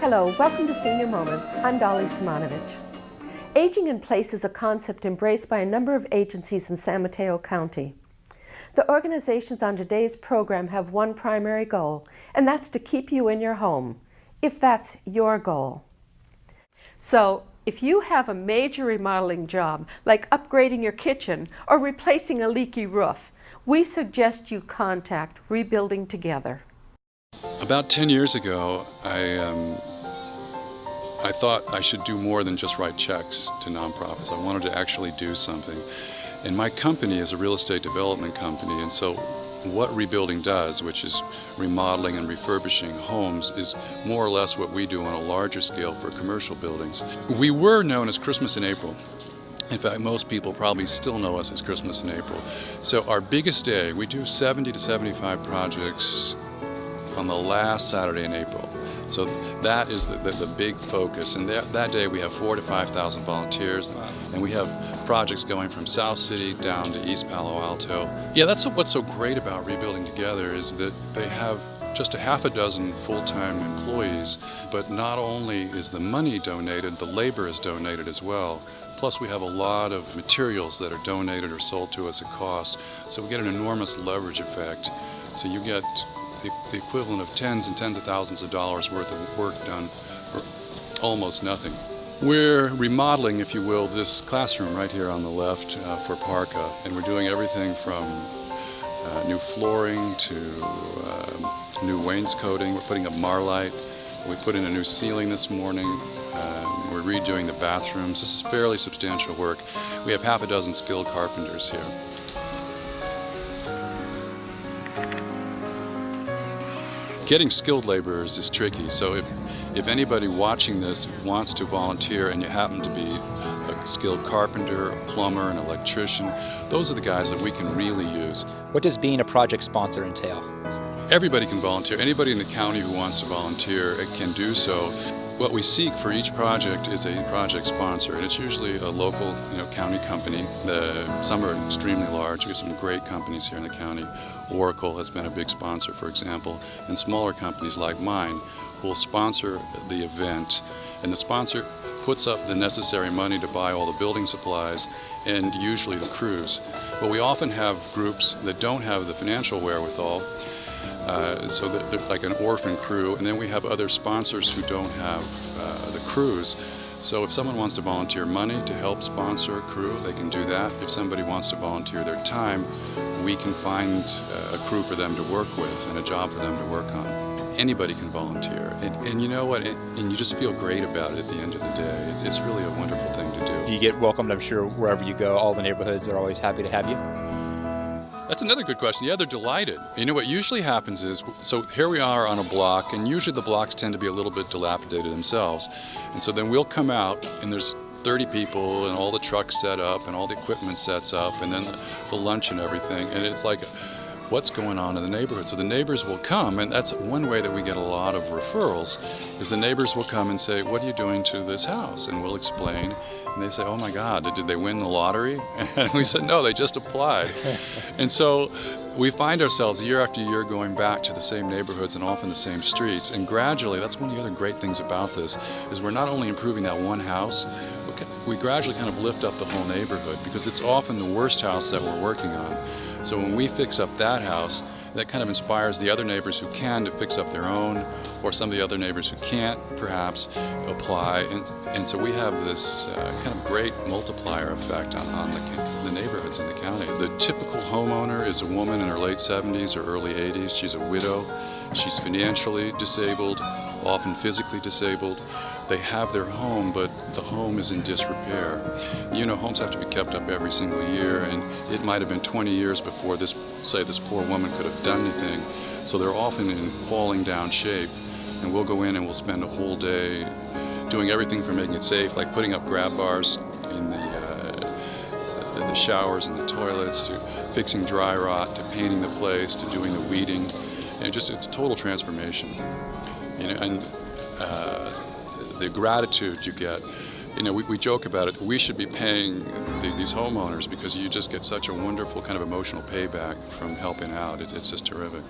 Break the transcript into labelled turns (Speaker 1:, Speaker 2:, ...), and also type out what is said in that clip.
Speaker 1: Hello, welcome to Senior Moments. I'm Dolly Simunovich. Aging in place is a concept embraced by a number of agencies in San Mateo County. The organizations on today's program have one primary goal, and that's to keep you in your home, if that's your goal. So, if you have a major remodeling job, like upgrading your kitchen or replacing a leaky roof, we suggest you contact Rebuilding Together.
Speaker 2: About 10 years ago, I thought I should do more than just write checks to nonprofits. I wanted to actually do something. And my company is a real estate development company, and so what Rebuilding does, which is remodeling and refurbishing homes, is more or less what we do on a larger scale for commercial buildings. We were known as Christmas in April. In fact, most people probably still know us as Christmas in April. So our biggest day, we do 70 to 75 projects on the last Saturday in April. So that is the big focus, and that day we have 4,000 to 5,000 volunteers, and we have projects going from South City down to East Palo Alto. Yeah, that's what's so great about Rebuilding Together, is that they have just a half a dozen full-time employees, but not only is the money donated, the labor is donated as well. Plus we have a lot of materials that are donated or sold to us at cost, so we get an enormous leverage effect. So you get the equivalent of tens and tens of thousands of dollars worth of work done for almost nothing. We're remodeling, if you will, this classroom right here on the left for Parka, and we're doing everything from new flooring to new wainscoting. We're putting up Marlite. We put in a new ceiling this morning. We're redoing the bathrooms. This is fairly substantial work. We have half a dozen skilled carpenters here. Getting skilled laborers is tricky, so if anybody watching this wants to volunteer and you happen to be a skilled carpenter, a plumber, an electrician, those are the guys that we can really use.
Speaker 3: What does being a project sponsor entail?
Speaker 2: Everybody can volunteer. Anybody in the county who wants to volunteer can do so. What we seek for each project is a project sponsor, and it's usually a local, county company. Some are extremely large. We have some great companies here in the county. Oracle has been a big sponsor, for example, and smaller companies like mine who will sponsor the event, and the sponsor puts up the necessary money to buy all the building supplies and usually the crews. But we often have groups that don't have the financial wherewithal, so they're like an orphan crew, and then we have other sponsors who don't have the crews. So if someone wants to volunteer money to help sponsor a crew, they can do that. If somebody wants to volunteer their time, we can find a crew for them to work with and a job for them to work on. Anybody can volunteer, and you know what, and you just feel great about it at the end of the day. It's really a wonderful thing to do.
Speaker 3: You get welcomed, I'm sure, wherever you go. All the neighborhoods are always happy to have you.
Speaker 2: That's another good question. Yeah, they're delighted. You know what usually happens is, so here we are on a block, and usually the blocks tend to be a little bit dilapidated themselves. And so then we'll come out, and there's 30 people, and all the trucks set up, and all the equipment sets up, and then the lunch and everything. And it's like, what's going on in the neighborhood? So the neighbors will come, and that's one way that we get a lot of referrals, is the neighbors will come and say, what are you doing to this house? And we'll explain. And they say, oh my God, did they win the lottery? And we said, no, they just applied. And so we find ourselves year after year going back to the same neighborhoods and often the same streets. And gradually, that's one of the other great things about this, is we're not only improving that one house, we gradually kind of lift up the whole neighborhood, because it's often the worst house that we're working on. So when we fix up that house, that kind of inspires the other neighbors who can to fix up their own, or some of the other neighbors who can't perhaps apply. And so we have this kind of great multiplier effect on the neighborhoods in the county. The typical homeowner is a woman in her late 70s or early 80s. She's a widow. She's financially disabled, often physically disabled. They have their home, but the home is in disrepair. Homes have to be kept up every single year, and it might have been 20 years before this poor woman could have done anything. So they're often in falling down shape, and we'll go in and we'll spend a whole day doing everything from making it safe, like putting up grab bars in the showers and the toilets, to fixing dry rot, to painting the place, to doing the weeding, and it's a total transformation. And the gratitude you get, we joke about it. We should be paying these homeowners, because you just get such a wonderful kind of emotional payback from helping out. It's just terrific.